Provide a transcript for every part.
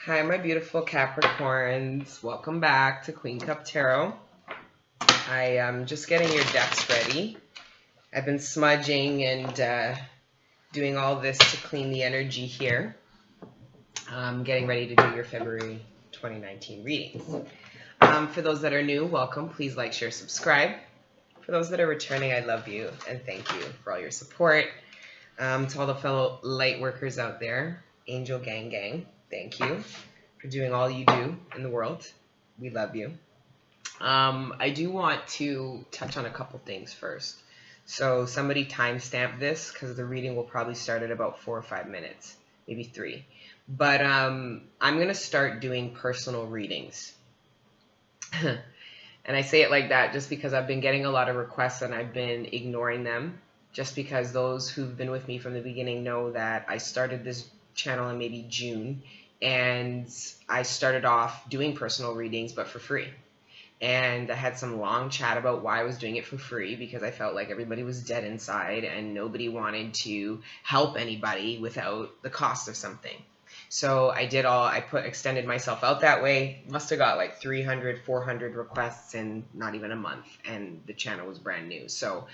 Hi, my beautiful Capricorns. Welcome back to Queen Cup Tarot. I am just getting your decks ready. I've been smudging and doing all this to clean the energy here. I'm getting ready to do your February 2019 readings. For those that are new, welcome. Please like, share, subscribe. For those that are returning, I love you and thank you for all your support. To all the fellow light workers out there, Angel Gang, thank you for doing all you do in the world. We love you. I do want to touch on a couple things first. So somebody timestamp this because the reading will probably start at about 4 or 5 minutes, maybe 3. But I'm going to start doing personal readings. And I say it like that just because I've been getting a lot of requests and I've been ignoring them. Just because those who've been with me from the beginning know that I started this channel in maybe June. And I started off doing personal readings, but for free. And I had some long chat about why I was doing it for free because I felt like everybody was dead inside and nobody wanted to help anybody without the cost of something. So I extended myself out that way. Must have got like 300, 400 requests in not even a month. And the channel was brand new. So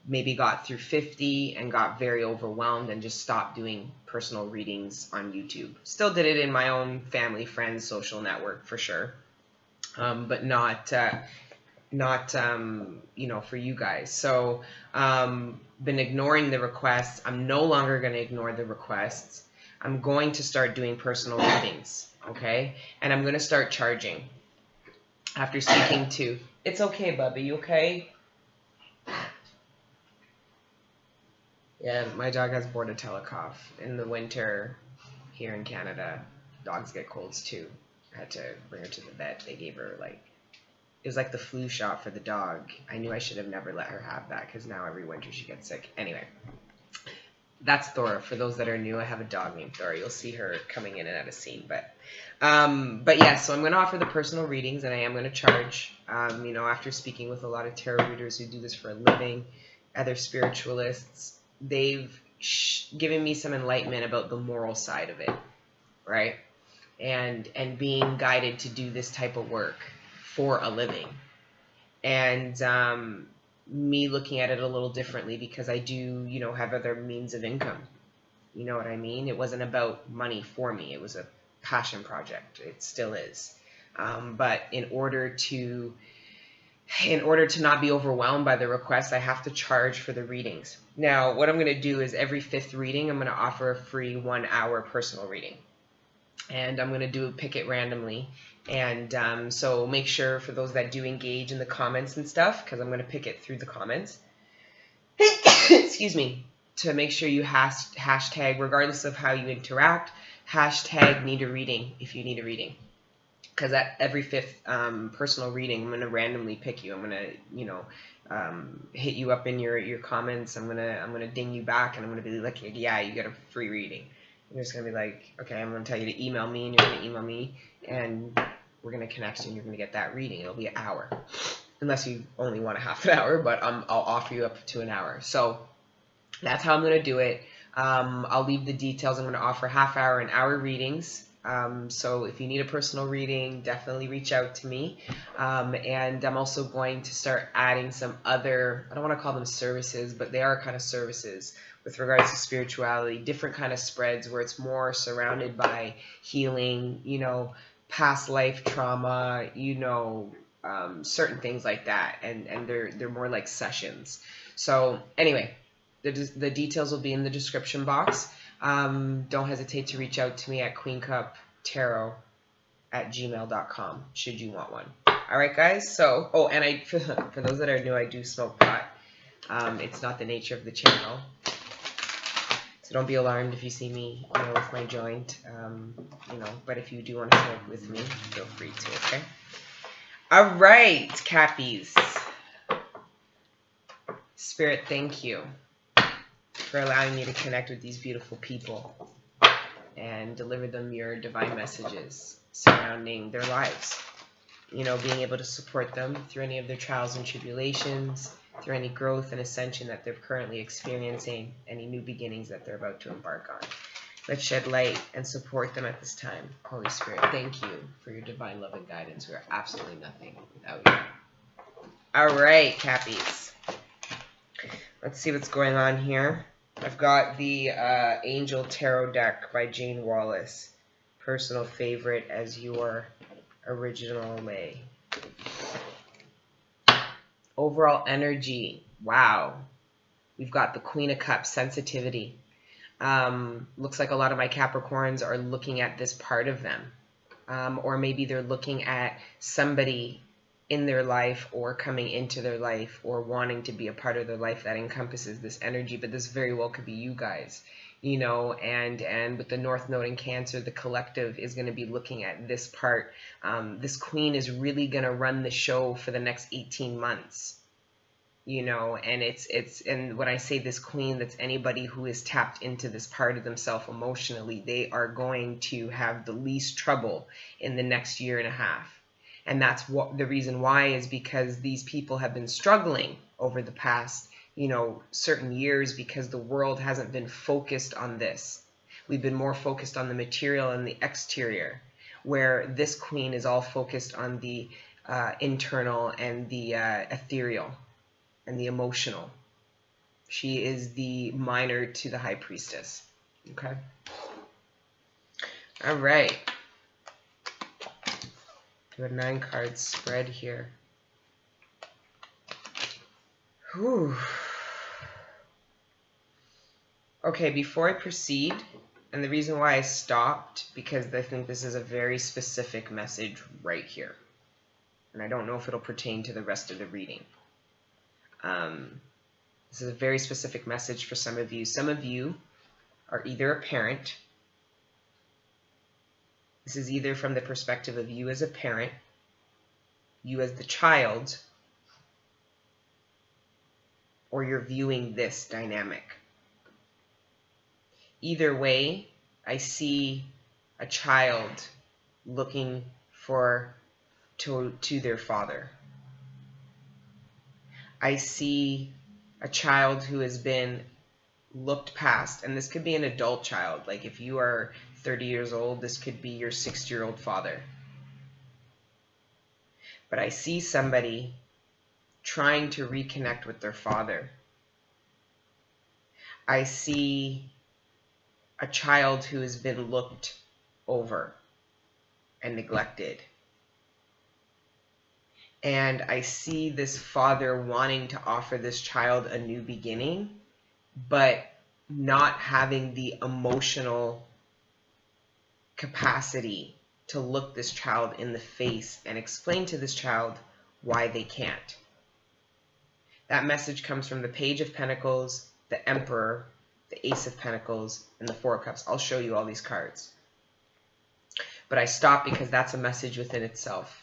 maybe got through 50 and got very overwhelmed and just stopped doing personal readings on YouTube. Still did it in my own family, friends, social network for sure. But not for you guys. So been ignoring the requests. I'm no longer going to ignore the requests. I'm going to start doing personal readings, okay? And I'm going to start charging after speaking to... It's okay, Bubby, you okay? Yeah, my dog has bordetella cough. In the winter here in Canada, dogs get colds too. I had to bring her to the vet. They gave her it was like the flu shot for the dog. I knew I should have never let her have that because now every winter she gets sick. Anyway, that's Thora. For those that are new, I have a dog named Thora. You'll see her coming in and out of scene. But yeah, so I'm going to offer the personal readings and I am going to charge. After speaking with a lot of tarot readers who do this for a living, other spiritualists, they've given me some enlightenment about the moral side of it, right? And being guided to do this type of work for a living. And me looking at it a little differently because I do, have other means of income. You know what I mean? It wasn't about money for me. It was a passion project. It still is. But in order to not be overwhelmed by the requests, I have to charge for the readings. Now, what I'm going to do is every 5th reading, I'm going to offer a free 1-hour personal reading. And I'm going to pick it randomly. And so make sure for those that do engage in the comments and stuff, because I'm going to pick it through the comments. Excuse me. To make sure you hashtag, regardless of how you interact, hashtag need a reading if you need a reading. Because at every 5th personal reading, I'm going to randomly pick you. I'm going to, hit you up in your comments. I'm going to ding you back, and I'm going to be like, yeah, you get a free reading. You're just going to be like, okay, I'm going to tell you to email me, and you're going to email me, and we're going to connect you, and you're going to get that reading. It'll be an hour, unless you only want a half an hour, but I'll offer you up to an hour. So that's how I'm going to do it. I'll leave the details. I'm going to offer half-hour and hour readings. So if you need a personal reading, definitely reach out to me. And I'm also going to start adding some other, I don't want to call them services, but they are kind of services with regards to spirituality, different kind of spreads where it's more surrounded by healing, past life trauma, certain things like that. And they're more like sessions. So anyway, the details will be in the description box. Don't hesitate to reach out to me at queencuptarot@gmail.com should you want one. All right, guys. So, and for those that are new, I do smoke pot. It's not the nature of the channel, so don't be alarmed if you see me, with my joint. But if you do want to smoke with me, feel free to. Okay. All right, Cappies. Spirit, thank you for allowing me to connect with these beautiful people and deliver them your divine messages surrounding their lives. Being able to support them through any of their trials and tribulations, through any growth and ascension that they're currently experiencing, any new beginnings that they're about to embark on. Let's shed light and support them at this time. Holy Spirit, thank you for your divine love and guidance. We are absolutely nothing without you. All right, Cappies. Let's see what's going on here. I've got the Angel Tarot deck by Jane Wallace. Personal favorite as your original lay. Overall energy. Wow. We've got the Queen of Cups, sensitivity. Looks like a lot of my Capricorns are looking at this part of them. Or maybe they're looking at somebody in their life or coming into their life or wanting to be a part of their life that encompasses this energy. But this very well could be you guys, you know, and with the North Node in Cancer, the collective is going to be looking at this part. This queen is really going to run the show for the next 18 months. You know, and and when I say this queen, that's anybody who is tapped into this part of themselves emotionally. They are going to have the least trouble in the next year and a half. And that's what the reason why is because these people have been struggling over the past, you know, certain years because the world hasn't been focused on this. We've been more focused on the material and the exterior, where this queen is all focused on the internal and the ethereal and the emotional. She is the minor to the high priestess. Okay. All right. We have a 9-card spread here. Whew. Okay, before I proceed, and the reason why I stopped, because I think this is a very specific message right here. And I don't know if it'll pertain to the rest of the reading. This is a very specific message for some of you. Some of you are either a parent. This is either from the perspective of you as a parent, you as the child, or you're viewing this dynamic. Either way, I see a child looking to their father. I see a child who has been looked past, and this could be an adult child. Like if you are 30 years old, this could be your 60-year-old father. But I see somebody trying to reconnect with their father. I see a child who has been looked over and neglected. And I see this father wanting to offer this child a new beginning, but not having the emotional capacity to look this child in the face and explain to this child why they can't. That message comes from the Page of Pentacles, the Emperor, the Ace of Pentacles, and the Four of Cups. I'll show you all these cards. But I stopped because that's a message within itself.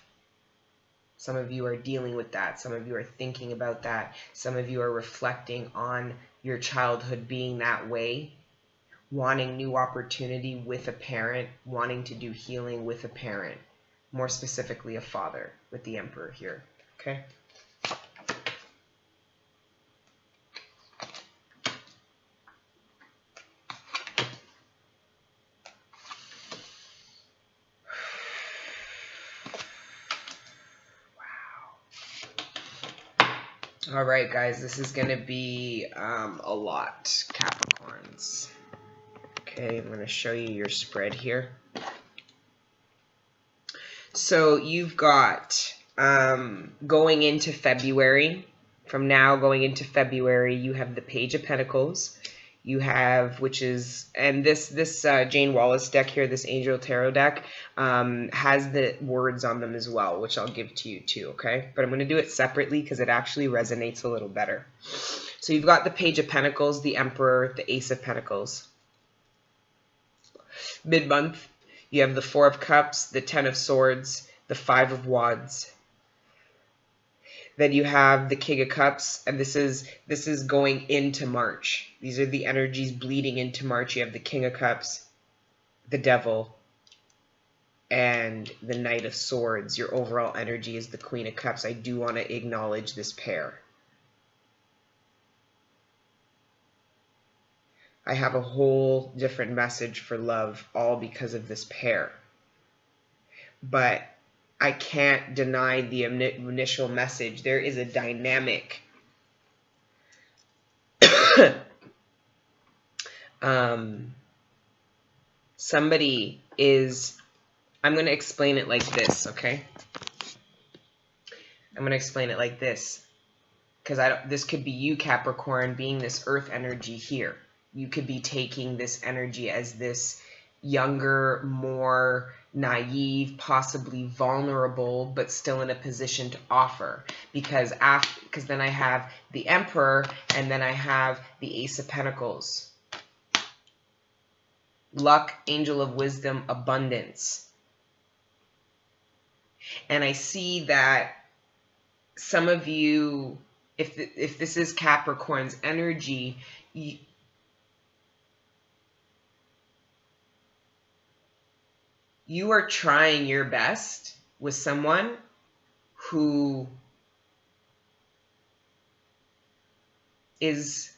Some of you are dealing with that. Some of you are thinking about that. Some of you are reflecting on your childhood being that way, wanting new opportunity with a parent, wanting to do healing with a parent, more specifically a father with the Emperor here. Okay? All right, guys, this is going to be a lot, Capricorns. Okay, I'm going to show you your spread here. So you've got going into February, from now going into February, you have the Page of Pentacles. You have, which is, and this Jane Wallace deck here, this Angel Tarot deck, has the words on them as well, which I'll give to you too, okay? But I'm going to do it separately because it actually resonates a little better. So you've got the Page of Pentacles, the Emperor, the Ace of Pentacles. Mid-month, you have the Four of Cups, the Ten of Swords, the Five of Wands. Then you have the King of Cups, and this is going into March. These are the energies bleeding into March. You have the King of Cups, the Devil, and the Knight of Swords. Your overall energy is the Queen of Cups. I do want to acknowledge this pair. I have a whole different message for love, all because of this pair. But I can't deny the initial message. There is a dynamic. Somebody is, I'm going to explain it like this, okay? I'm going to explain it like this. Because this could be you, Capricorn, being this earth energy here. You could be taking this energy as this younger, more naive, possibly vulnerable, but still in a position to offer. Because then I have the Emperor, and then I have the Ace of Pentacles. Luck, Angel of Wisdom, Abundance. And I see that some of you, if this is Capricorn's energy, you are trying your best with someone who is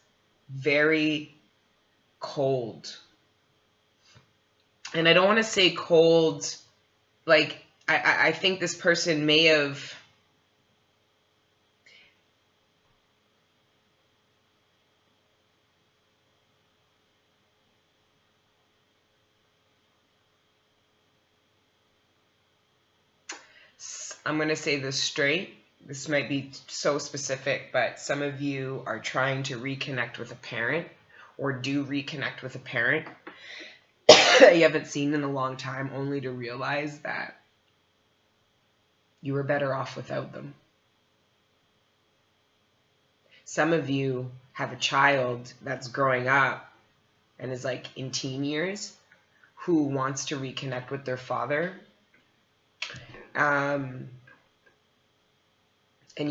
very cold. And I don't want to say cold, like, I think this person may have... I'm going to say this straight. This might be so specific, but some of you are trying to reconnect with a parent, or do reconnect with a parent that you haven't seen in a long time, only to realize that you were better off without them. Some of you have a child that's growing up and is like in teen years who wants to reconnect with their father. And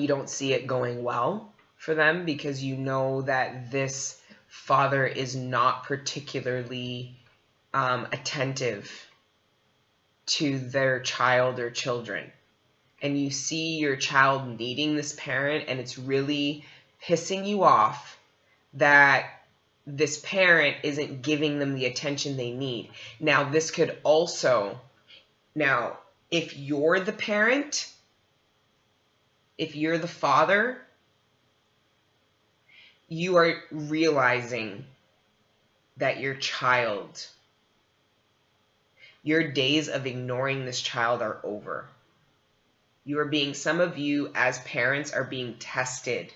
you don't see it going well for them because you know that this father is not particularly attentive to their child or children. And you see your child needing this parent, and it's really pissing you off that this parent isn't giving them the attention they need. Now, this could also... Now, if you're the parent... If you're the father, you are realizing that your child, your days of ignoring this child are over. Some of you as parents are being tested.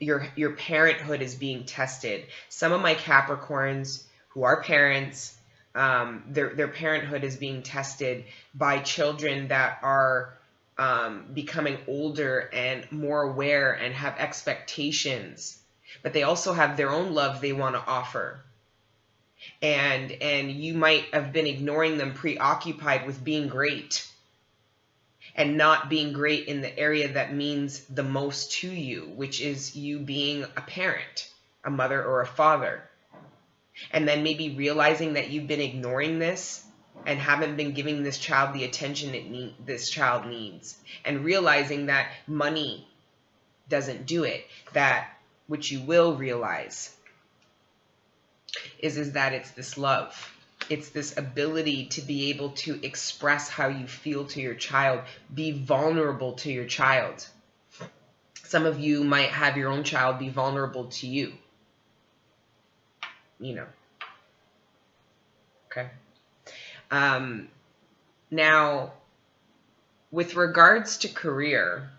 Your parenthood is being tested. Some of my Capricorns who are parents, their parenthood is being tested by children that are becoming older and more aware and have expectations, but they also have their own love they want to offer. And you might have been ignoring them, preoccupied with being great and not being great in the area that means the most to you, which is you being a parent, a mother or a father. And then maybe realizing that you've been ignoring this and haven't been giving this child the attention this child needs, and realizing that money doesn't do it. That which you will realize is that it's this love. It's this ability to be able to express how you feel to your child, be vulnerable to your child. Some of you might have your own child be vulnerable to you. You know. Okay. Now, with regards to career,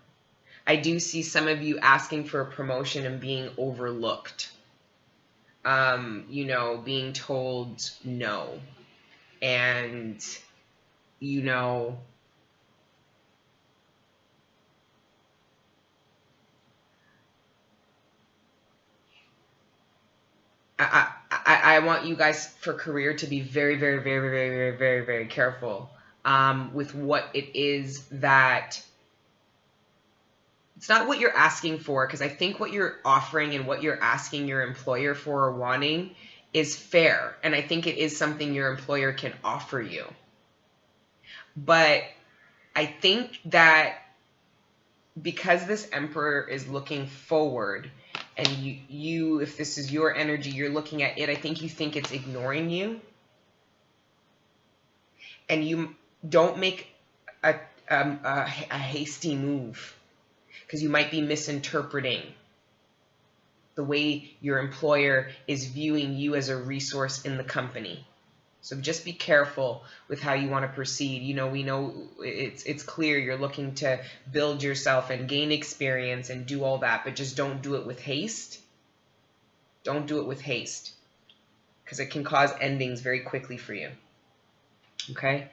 I do see some of you asking for a promotion and being overlooked. Being told no. And, I want you guys for career to be very, very, very, very, very, very, very careful with what it is that... It's not what you're asking for, because I think what you're offering and what you're asking your employer for or wanting is fair. And I think it is something your employer can offer you. But I think that because this Emperor is looking forward, and you if this is your energy, you're looking at it, I think you think it's ignoring you, and you don't make a hasty move, because you might be misinterpreting the way your employer is viewing you as a resource in the company. So just be careful with how you want to proceed. You know, we know it's clear you're looking to build yourself and gain experience and do all that, but just don't do it with haste. Don't do it with haste, because it can cause endings very quickly for you. Okay?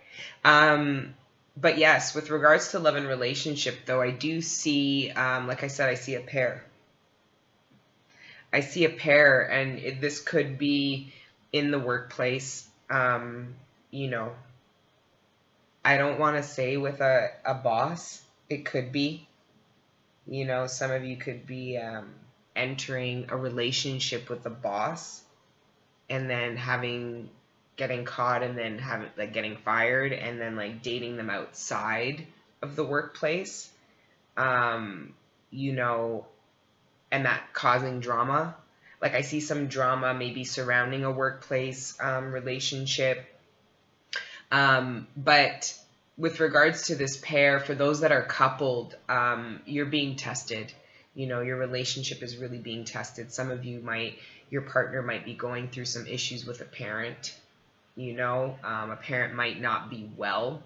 But yes, with regards to love and relationship, though, I do see, like I said, I see a pair. I see a pair, and this could be in the workplace. You know, I don't want to say with a boss. It could be, you know, some of you could be entering a relationship with a boss, and then getting caught, and then getting fired, and then like dating them outside of the workplace. You know, and that causing drama. Like I see some drama maybe surrounding a workplace relationship. But with regards to this pair, for those that are coupled, you're being tested. You know, your relationship is really being tested. Some of you your partner might be going through some issues with a parent. You know, a parent might not be well.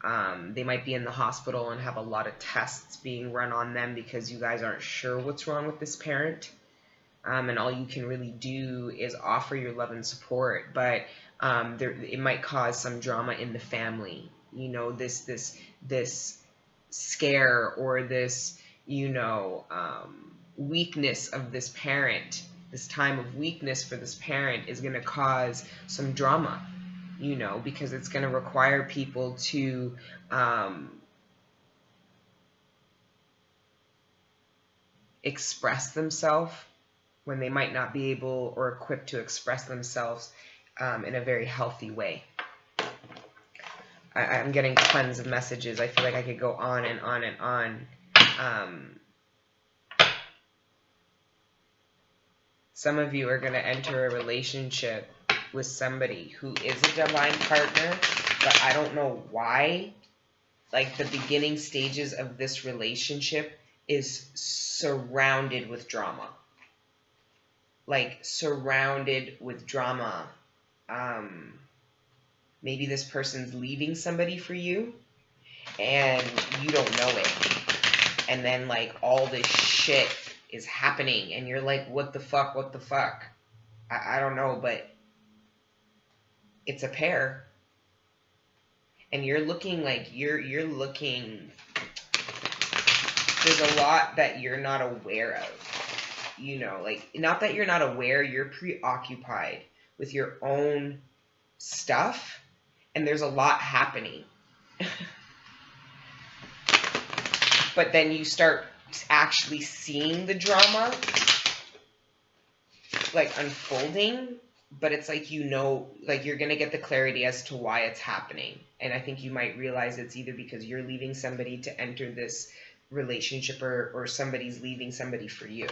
They might be in the hospital and have a lot of tests being run on them because you guys aren't sure what's wrong with this parent. And all you can really do is offer your love and support. But it might cause some drama in the family. You know, this scare or this, you know, weakness of this parent, this time of weakness for this parent is going to cause some drama. You know, because it's going to require people to express themselves when they might not be able or equipped to express themselves in a very healthy way. I'm getting tons of messages. I feel like I could go on and on and on. Some of you are going to enter a relationship with somebody who is a divine partner, but I don't know why. Like the beginning stages of this relationship is surrounded with drama. Like surrounded with drama. Maybe this person's leaving somebody for you and you don't know it. And then like all this shit is happening and you're like, what the fuck? I don't know, but it's a pair. And you're looking like you're looking, there's a lot that you're not aware of. You know, like not that you're not aware, you're preoccupied with your own stuff and there's a lot happening. But then you start actually seeing the drama like unfolding, but it's like, you know, like you're going to get the clarity as to why it's happening. And I think you might realize it's either because you're leaving somebody to enter this relationship or somebody's leaving somebody for you.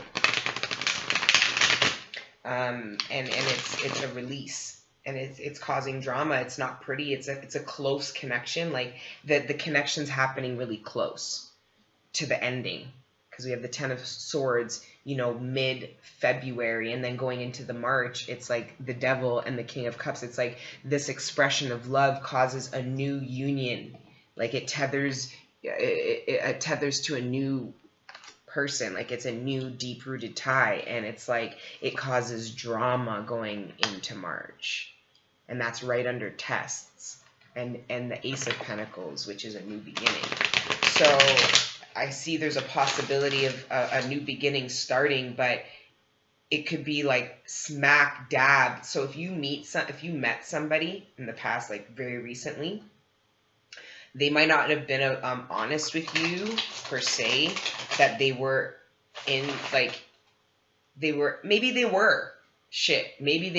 And it's a release. And it's causing drama. It's not pretty. It's a close connection. Like the connection's happening really close to the ending, because we have the Ten of Swords, you know, mid-February, and then going into the March, it's like the Devil and the King of Cups. It's like this expression of love causes a new union. Like it tethers to a new person. Like it's a new deep-rooted tie, and it's like it causes drama going into March. And that's right under tests and the Ace of Pentacles, which is a new beginning. So I see there's a possibility of a new beginning starting, but it could be like smack dab. So if you met somebody in the past, like very recently, they might not have been honest with you per se, that they were in like, maybe they were. Maybe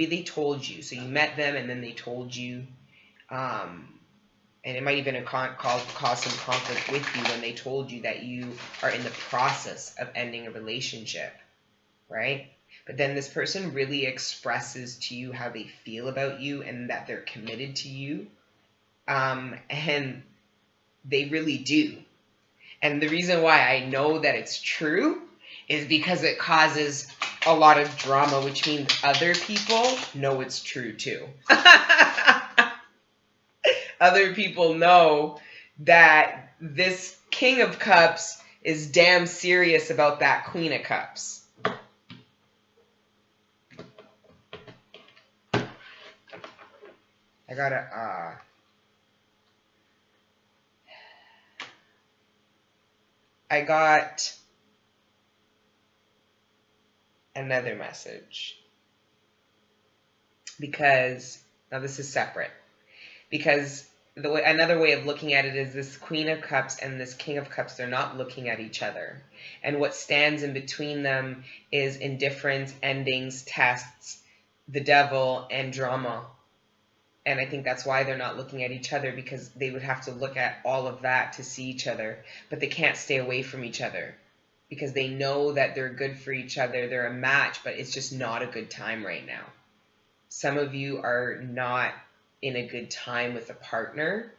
they told you. So you met them and then they told you, And it might even cause some conflict with you when they told you that you are in the process of ending a relationship, right? But then this person really expresses to you how they feel about you and that they're committed to you. And they really do. And the reason why I know that it's true is because it causes a lot of drama, which means other people know it's true too. Other people know that this King of Cups is damn serious about that Queen of Cups. I got another message, because now this is separate, because another way of looking at it is this Queen of Cups and this King of Cups, they're not looking at each other. And what stands in between them is indifference, endings, tests, the devil, and drama. And I think that's why they're not looking at each other, because they would have to look at all of that to see each other. But they can't stay away from each other because they know that they're good for each other. They're a match, but it's just not a good time right now. Some of you are not in a good time with a partner,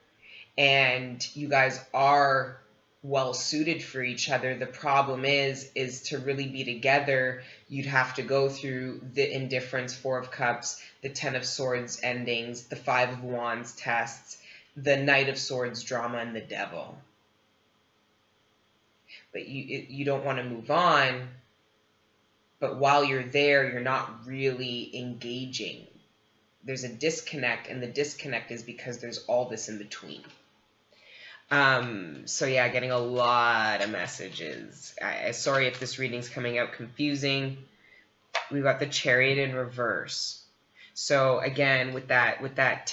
and you guys are well suited for each other. The problem is to really be together, you'd have to go through the indifference, Four of Cups, the Ten of Swords endings, the Five of Wands tests, the Knight of Swords drama, and the Devil. But you don't want to move on, but while you're there, you're not really engaging. There's a disconnect, and the disconnect is because there's all this in between. So yeah, getting a lot of messages. Sorry if this reading's coming out confusing. We've got the Chariot in reverse. So again, with that with that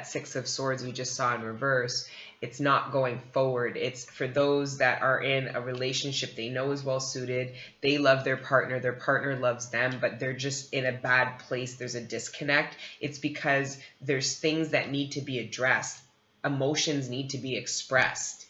Six of Swords we just saw in reverse, it's not going forward. It's for those that are in a relationship they know is well suited. They love their partner loves them, but they're just in a bad place. There's a disconnect. It's because there's things that need to be addressed. Emotions need to be expressed.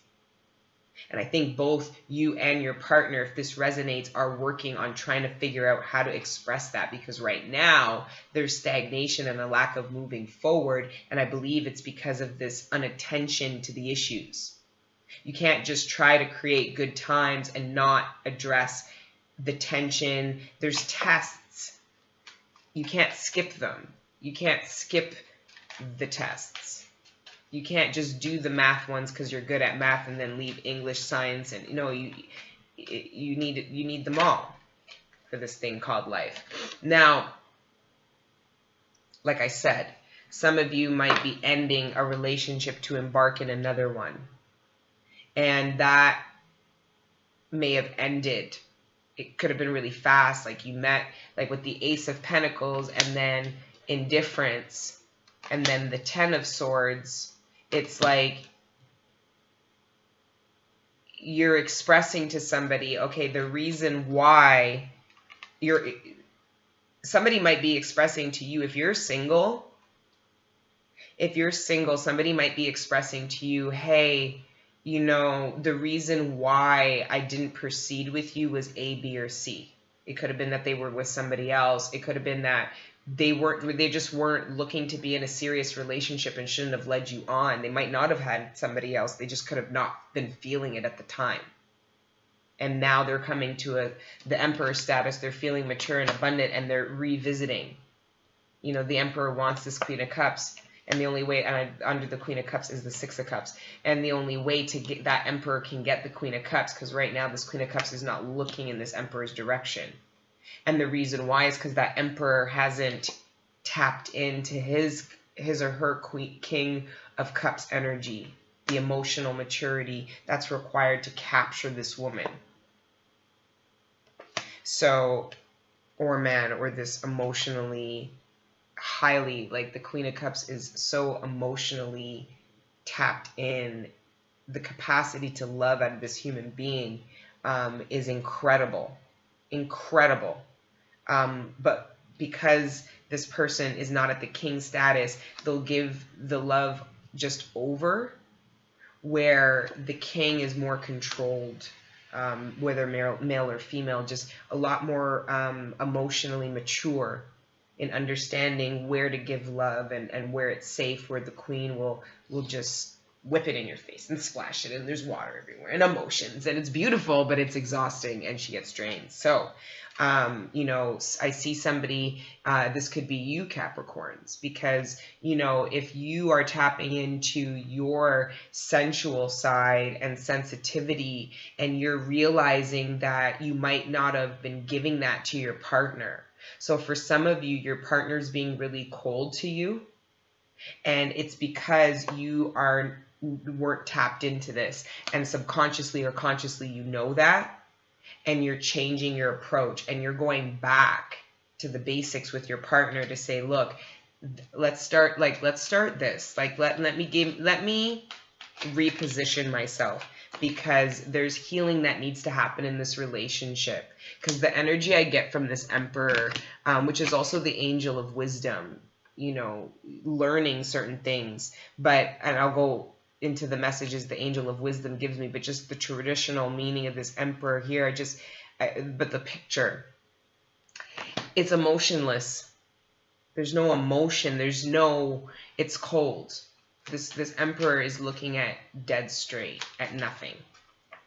And I think both you and your partner, if this resonates, are working on trying to figure out how to express that, because right now there's stagnation and a lack of moving forward. And I believe it's because of this inattention to the issues. You can't just try to create good times and not address the tension. There's tests. You can't skip them. You can't skip the tests. You can't just do the math ones because you're good at math and then leave English, science, and you need them all for this thing called life. Now, like I said, some of you might be ending a relationship to embark in another one, and that may have ended. It could have been really fast, like you met, like with the Ace of Pentacles, and then indifference, and then the Ten of Swords. It's like you're expressing to somebody, okay, the reason why somebody might be expressing to you, if you're single, somebody might be expressing to you, hey, the reason why I didn't proceed with you was A, B, or C. It could have been that they were with somebody else. It could have been that they just weren't looking to be in a serious relationship and shouldn't have led you on. They might not have had somebody else. They just could have not been feeling it at the time. And now they're coming to the Emperor status. They're feeling mature and abundant, and they're revisiting. The Emperor wants this Queen of Cups, and the only way under the Queen of Cups is the Six of Cups. And the only way to get that Emperor can get the Queen of Cups, because right now this Queen of Cups is not looking in this Emperor's direction. And the reason why is because that Emperor hasn't tapped into his or her King of Cups energy, the emotional maturity that's required to capture this woman. So, or man, or this emotionally highly, like the Queen of Cups is so emotionally tapped in. The capacity to love out of this human being is incredible. But because this person is not at the king status, they'll give the love just over, where the king is more controlled, whether male or female, just a lot more emotionally mature in understanding where to give love and where it's safe, where the queen will just whip it in your face and splash it, and there's water everywhere and emotions, and it's beautiful, but it's exhausting, and she gets drained. So you know, I see somebody, this could be you, Capricorns, because, you know, if you are tapping into your sensual side and sensitivity, and you're realizing that you might not have been giving that to your partner. So for some of you, your partner's being really cold to you, and it's because you weren't tapped into this, and subconsciously or consciously you know that, and you're changing your approach, and you're going back to the basics with your partner to say, look, let's start this, like let me reposition myself, because there's healing that needs to happen in this relationship. Because the energy I get from this Emperor, which is also the angel of wisdom, you know, learning certain things, and I'll go into the messages the angel of wisdom gives me, but just the traditional meaning of this Emperor here, but the picture, it's emotionless. There's no emotion. It's cold. This Emperor is looking at dead straight, at nothing.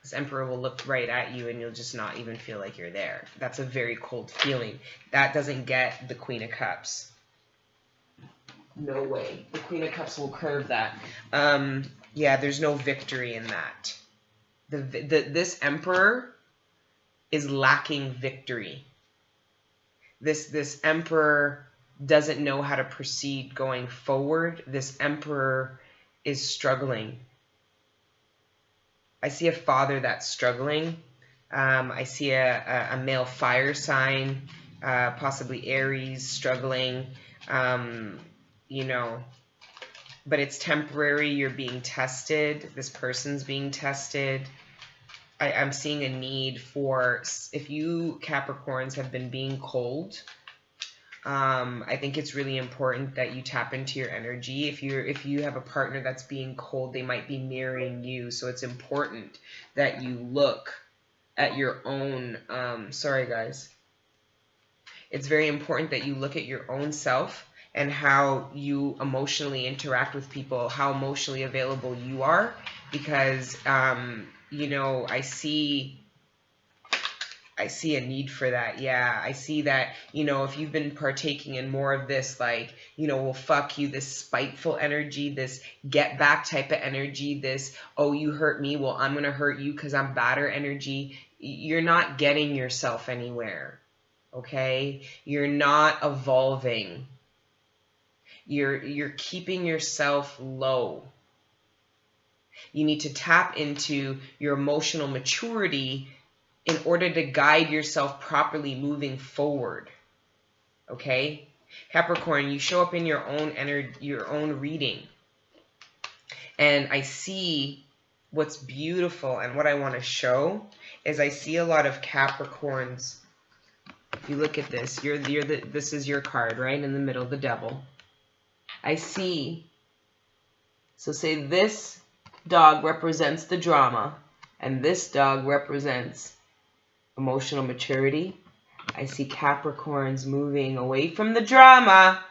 This Emperor will look right at you, and you'll just not even feel like you're there. That's a very cold feeling. That doesn't get the Queen of Cups. No way. The Queen of Cups will curve that. Yeah, there's no victory in that. This Emperor is lacking victory. This Emperor doesn't know how to proceed going forward. This Emperor is struggling. I see a father that's struggling. I see a male fire sign, possibly Aries, struggling. You know, but it's temporary. You're being tested. This person's being tested. I'm seeing a need for, if you Capricorns have been being cold, I think it's really important that you tap into your energy. If you have a partner that's being cold, they might be mirroring you. So it's important that you look at your own, sorry guys. It's very important that you look at your own self and how you emotionally interact with people, how emotionally available you are, because, you know, I see a need for that. Yeah, I see that, you know, if you've been partaking in more of this, like, you know, well, fuck you, this spiteful energy, this get back type of energy, this, oh, you hurt me, well, I'm going to hurt you because I'm badder energy, you're not getting yourself anywhere, okay? You're not evolving. You're keeping yourself low. You need to tap into your emotional maturity in order to guide yourself properly moving forward. Okay? Capricorn, you show up in your own energy, your own reading. And I see what's beautiful, and what I want to show is I see a lot of Capricorns. If you look at this, this is your card, right? In the middle, the devil. I see. So say this dog represents the drama, and this dog represents emotional maturity. I see Capricorns moving away from the drama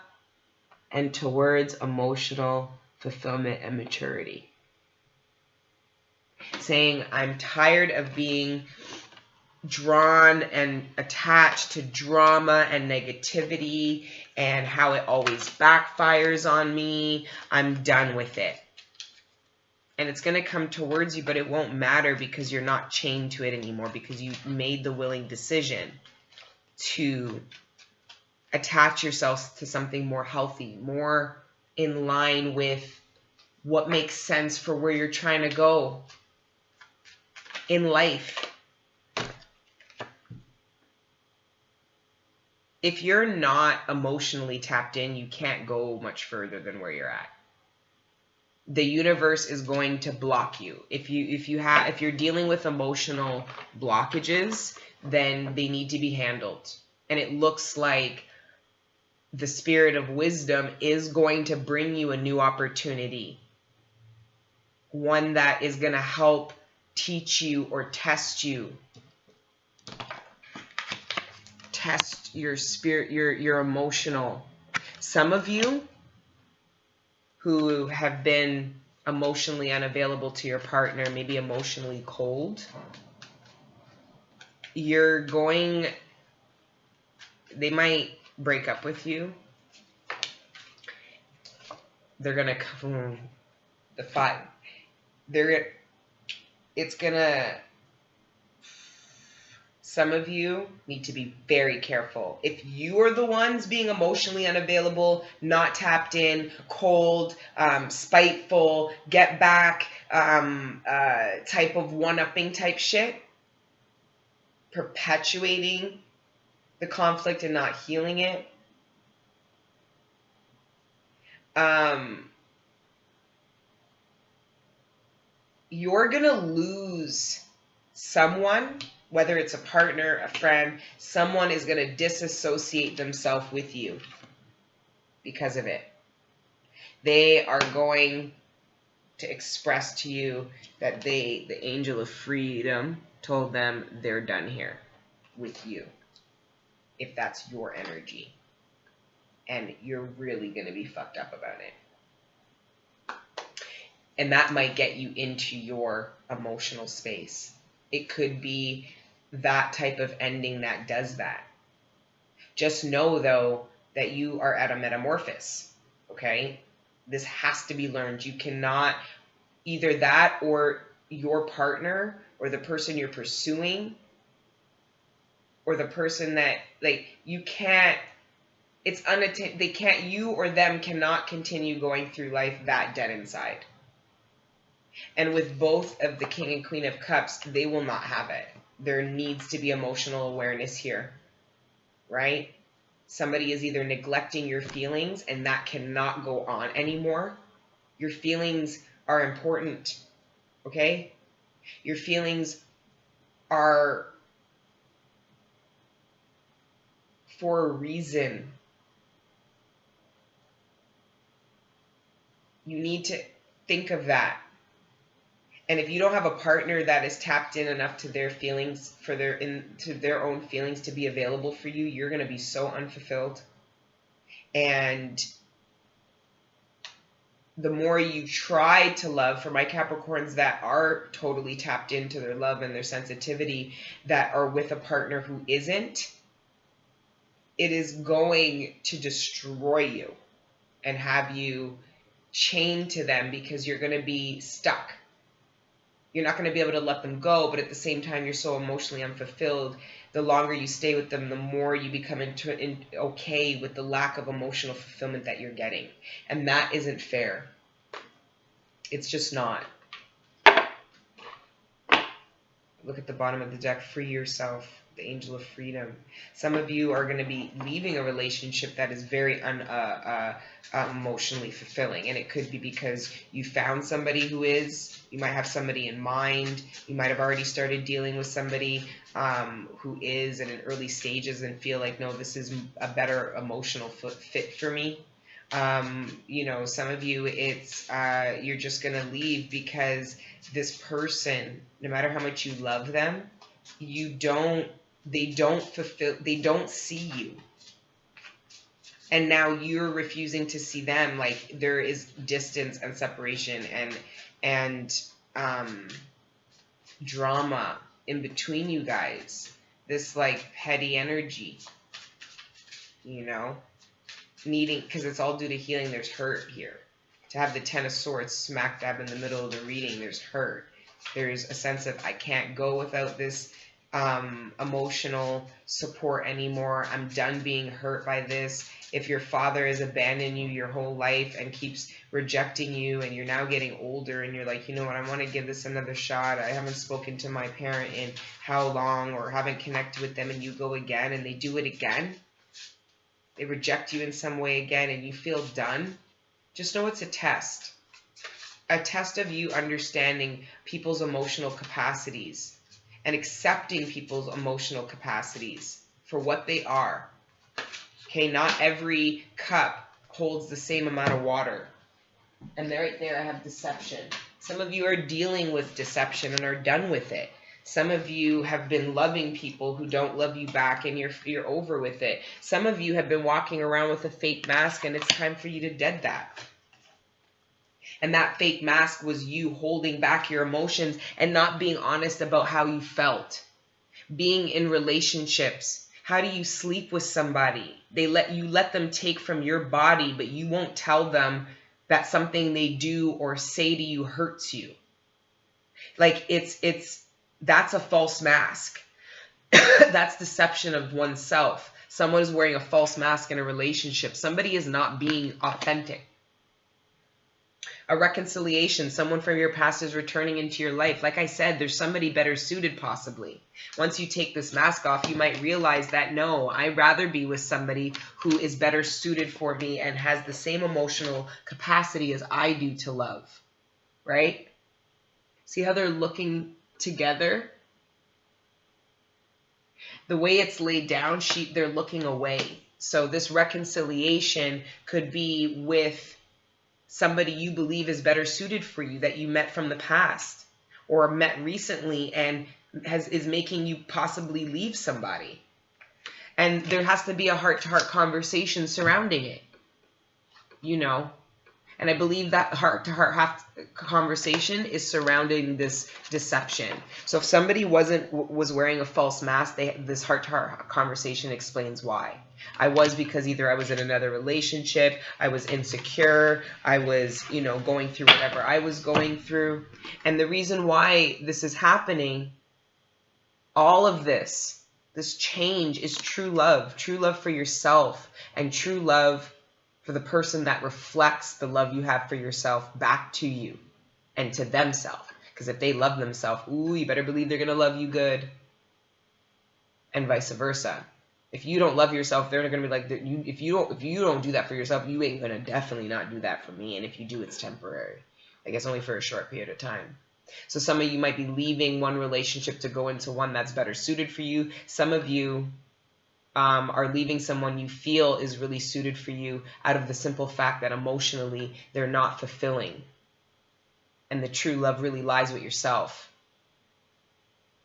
and towards emotional fulfillment and maturity. Saying, I'm tired of being drawn and attached to drama and negativity and how it always backfires on me. I'm done with it. And it's going to come towards you, but it won't matter because you're not chained to it anymore, because you made the willing decision to attach yourselves to something more healthy, more in line with what makes sense for where you're trying to go in life. If you're not emotionally tapped in, you can't go much further than where you're at. The universe is going to block you. If you're dealing with emotional blockages, then they need to be handled. And it looks like the spirit of wisdom is going to bring you a new opportunity. One that is going to help teach you or test you. Test your spirit, your emotional. Some of you who have been emotionally unavailable to your partner, maybe emotionally cold, they might break up with you. They're gonna come the five. Some of you need to be very careful. If you are the ones being emotionally unavailable, not tapped in, cold, spiteful, get back, type of one-upping type shit, perpetuating the conflict and not healing it, you're going to lose someone, whether it's a partner, a friend, someone is going to disassociate themselves with you because of it. They are going to express to you that the angel of freedom told them they're done here with you, if that's your energy. And you're really going to be fucked up about it. And that might get you into your emotional space. It could be that type of ending that does that. Just know, though, that you are at a metamorphosis, okay? This has to be learned. You cannot, either that or your partner or the person you're pursuing or the person that, like, you can't, you or them cannot continue going through life that dead inside. And with both of the King and Queen of Cups, they will not have it. There needs to be emotional awareness here, right? Somebody is either neglecting your feelings, and that cannot go on anymore. Your feelings are important, okay? Your feelings are for a reason. You need to think of that. And if you don't have a partner that is tapped in enough to their feelings, to their own feelings to be available for you, you're going to be so unfulfilled. And the more you try to love, for my Capricorns that are totally tapped into their love and their sensitivity, that are with a partner who isn't, it is going to destroy you and have you chained to them because you're going to be stuck. You're not going to be able to let them go, but at the same time, you're so emotionally unfulfilled. The longer you stay with them, the more you become okay with the lack of emotional fulfillment that you're getting. And that isn't fair. It's just not. Look at the bottom of the deck. Free yourself. The angel of freedom. Some of you are going to be leaving a relationship that is very emotionally fulfilling. And it could be because you found somebody who is. You might have somebody in mind. You might have already started dealing with somebody who is in early stages and feel like, no, this is a better emotional fit for me. Some of you, it's you're just going to leave because this person, no matter how much you love them, they don't see you. And now you're refusing to see them. Like, there is distance and separation and drama in between you guys. This, like, petty energy, needing, because it's all due to healing. There's hurt here. To have the Ten of Swords smack dab in the middle of the reading, there's hurt. There's a sense of, I can't go without this emotional support anymore. I'm done being hurt by this. If your father has abandoned you your whole life and keeps rejecting you, and you're now getting older and you're like, you know what, I want to give this another shot. I haven't spoken to my parent in how long, or haven't connected with them, and you go again and they do it again. They reject you in some way again and you feel done. Just know it's a test. A test of you understanding people's emotional capacities and accepting people's emotional capacities for what they are. Okay, not every cup holds the same amount of water. And right there I have deception. Some of you are dealing with deception and are done with it. Some of you have been loving people who don't love you back, and you're over with it. Some of you have been walking around with a fake mask, and it's time for you to dead that. And that fake mask was you holding back your emotions and not being honest about how you felt. Being in relationships. How do you sleep with somebody? You let them take from your body, but you won't tell them that something they do or say to you hurts you. Like that's a false mask. That's deception of oneself. Someone is wearing a false mask in a relationship. Somebody is not being authentic. A reconciliation, someone from your past is returning into your life. Like I said, there's somebody better suited possibly. Once you take this mask off, you might realize that no, I'd rather be with somebody who is better suited for me and has the same emotional capacity as I do to love. Right? See how they're looking together? The way it's laid down, they're looking away. So this reconciliation could be with somebody you believe is better suited for you that you met from the past or met recently and is making you possibly leave somebody. And there has to be a heart-to-heart conversation surrounding it, you know. And I believe that heart-to-heart conversation is surrounding this deception. So if somebody was wearing a false mask, this heart-to-heart conversation explains why. Because either I was in another relationship, I was insecure, I was, going through whatever I was going through. And the reason why this is happening, all of this change is true love for yourself, and true love for the person that reflects the love you have for yourself back to you and to themselves. Because if they love themselves, you better believe they're going to love you good. And vice versa. If you don't love yourself, they're going to be like, if you don't do that for yourself, you ain't going to definitely not do that for me. And if you do, it's temporary. I guess only for a short period of time. So some of you might be leaving one relationship to go into one that's better suited for you. Some of you are leaving someone you feel is really suited for you out of the simple fact that emotionally they're not fulfilling. And the true love really lies with yourself.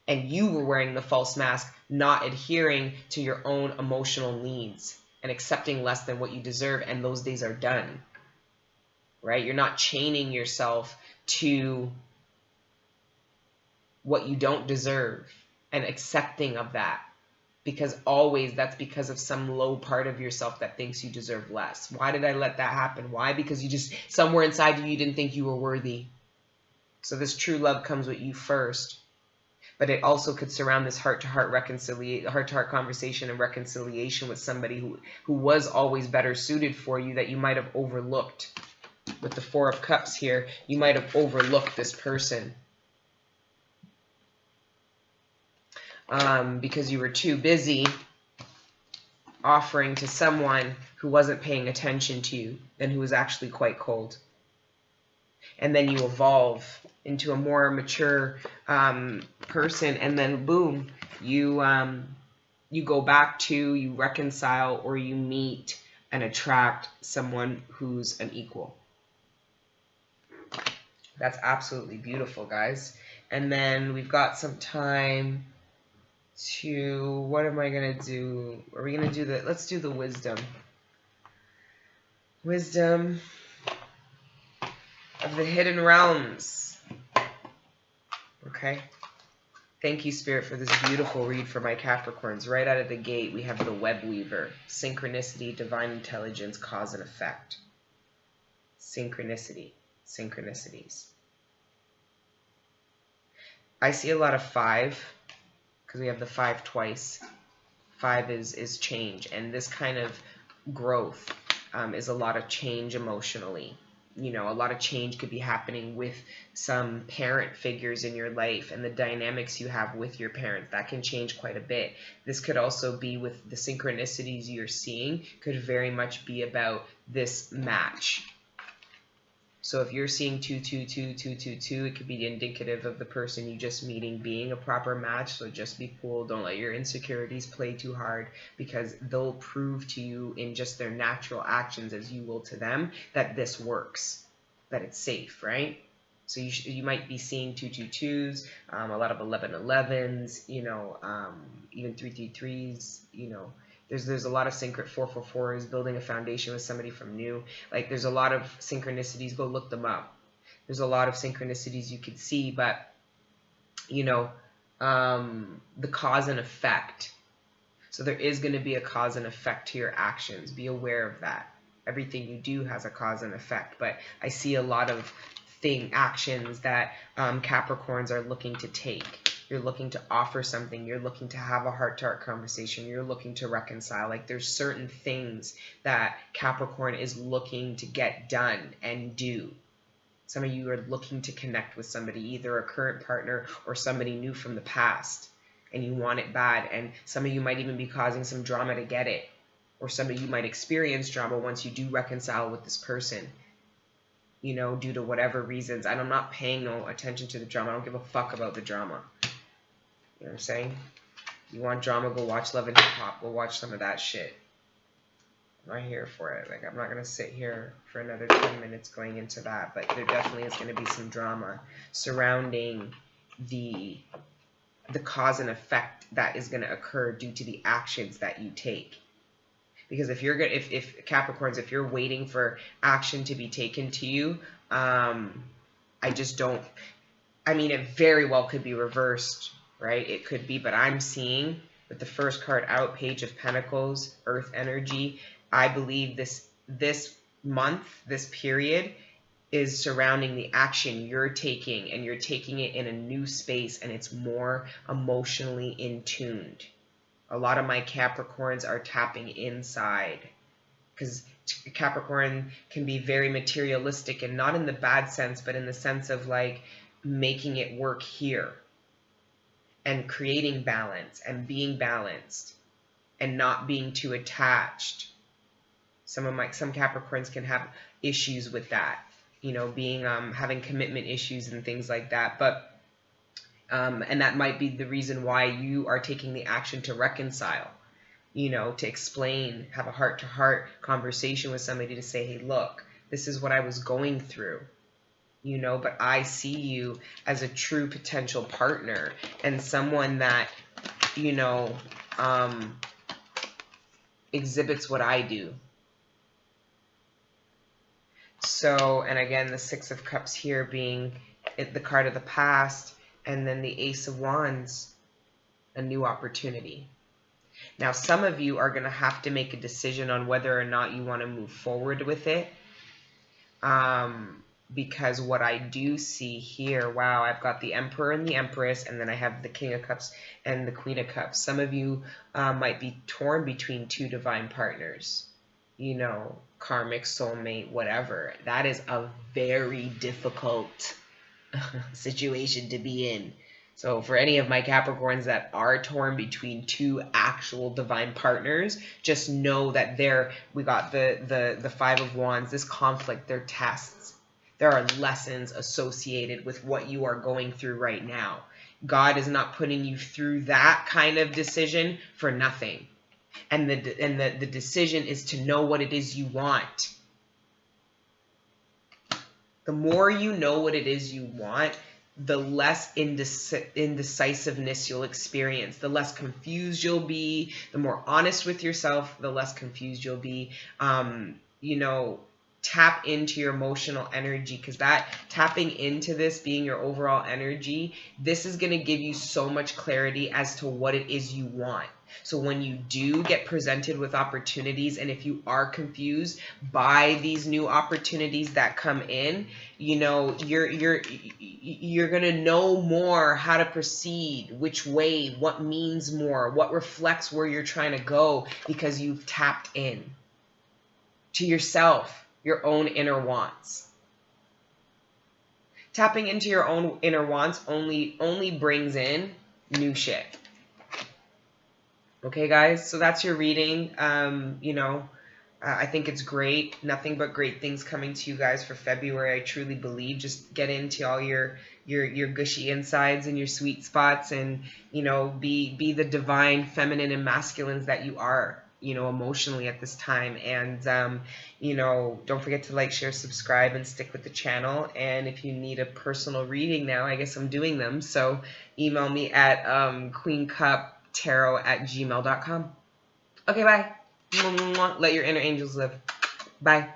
And you were wearing the false mask, not adhering to your own emotional needs and accepting less than what you deserve. And those days are done, right? You're not chaining yourself to what you don't deserve and accepting of that. Because always that's because of some low part of yourself that thinks you deserve less. Why did I let that happen? Why? Because you just, somewhere inside you didn't think you were worthy. So this true love comes with you first. But it also could surround this heart-to-heart conversation and reconciliation with somebody who was always better suited for you that you might have overlooked. With the Four of Cups here, you might have overlooked this person. Because you were too busy offering to someone who wasn't paying attention to you and who was actually quite cold. And then you evolve into a more mature person, and then boom, you go back to, you reconcile, or you meet and attract someone who's an equal. That's absolutely beautiful, guys. And then we've got some time to, what am I going to do? Are we going to do the, let's do the wisdom. Wisdom of the hidden realms. Okay. Thank you, Spirit, for this beautiful read for my Capricorns. Right out of the gate, we have the web weaver. Synchronicity, divine intelligence, cause and effect. Synchronicity. Synchronicities. I see a lot of 5. Because we have the 5 twice. 5 is change, and this kind of growth is a lot of change emotionally. A lot of change could be happening with some parent figures in your life and the dynamics you have with your parents. That can change quite a bit. This could also be with the synchronicities you're seeing, could very much be about this match. So if you're seeing 2222222, it could be indicative of the person you just meeting being a proper match. So just be cool. Don't let your insecurities play too hard, because they'll prove to you in just their natural actions, as you will to them, that this works, that it's safe, right? So you might be seeing 222s, a lot of 1111s, even 333s, There's a lot of 444s, building a foundation with somebody from new. Like, there's a lot of synchronicities. Go look them up. There's a lot of synchronicities you could see, but, the cause and effect. So there is going to be a cause and effect to your actions. Be aware of that. Everything you do has a cause and effect, but I see a lot of actions that Capricorns are looking to take. You're looking to offer something. You're looking to have a heart-to-heart conversation. You're looking to reconcile. Like, there's certain things that Capricorn is looking to get done and do. Some of you are looking to connect with somebody, either a current partner or somebody new from the past, and you want it bad. And some of you might even be causing some drama to get it, or some of you might experience drama once you do reconcile with this person, due to whatever reasons. And I'm not paying no attention to the drama. I don't give a fuck about the drama. You know what I'm saying? You want drama, go watch Love and Hip Hop. Go watch some of that shit. I'm not here for it. Like, I'm not going to sit here for another 10 minutes going into that. But there definitely is going to be some drama surrounding the cause and effect that is going to occur due to the actions that you take. Because if you're good, if Capricorns, if you're waiting for action to be taken to you, I just don't. I mean, it very well could be reversed, right? It could be, but I'm seeing with the first card out, Page of Pentacles, Earth energy. I believe this month, this period, is surrounding the action you're taking, and you're taking it in a new space, and it's more emotionally in tuned. A lot of my Capricorns are tapping inside, because Capricorn can be very materialistic, and not in the bad sense, but in the sense of like making it work here and creating balance and being balanced and not being too attached. Some Capricorns can have issues with that, being having commitment issues and things like that. But and that might be the reason why you are taking the action to reconcile, to explain, have a heart-to-heart conversation with somebody to say, hey, look, this is what I was going through, but I see you as a true potential partner and someone that, exhibits what I do. So, and again, the Six of Cups here being the card of the past, and then the Ace of Wands, a new opportunity. Now, some of you are going to have to make a decision on whether or not you want to move forward with it. Because what I do see here, wow, I've got the Emperor and the Empress, and then I have the King of Cups and the Queen of Cups. Some of you might be torn between two divine partners, karmic, soulmate, whatever. That is a very difficult situation to be in. So for any of my Capricorns that are torn between two actual divine partners, just know that we got the Five of Wands, this conflict, they're tests. There are lessons associated with what you are going through right now. God is not putting you through that kind of decision for nothing. And the decision is to know what it is you want. The more you know what it is you want, the less indecisiveness you'll experience, the less confused you'll be, the more honest with yourself, the less confused you'll be. Tap into your emotional energy, because that tapping into this being your overall energy, this is going to give you so much clarity as to what it is you want. So when you do get presented with opportunities, and if you are confused by these new opportunities that come in, you're going to know more how to proceed, which way, what means more, what reflects where you're trying to go, because you've tapped in to yourself, your own inner wants. Tapping into your own inner wants only brings in new shit. Okay, guys, so that's your reading. I think it's great. Nothing but great things coming to you guys for February. I truly believe. Just get into all your gushy insides and your sweet spots, and be the divine feminine and masculines that you are. Emotionally at this time, and don't forget to like, share, subscribe, and stick with the channel. And if you need a personal reading now, I guess I'm doing them. So email me at queencuptarot@gmail.com. Okay, bye. Let your inner angels live. Bye.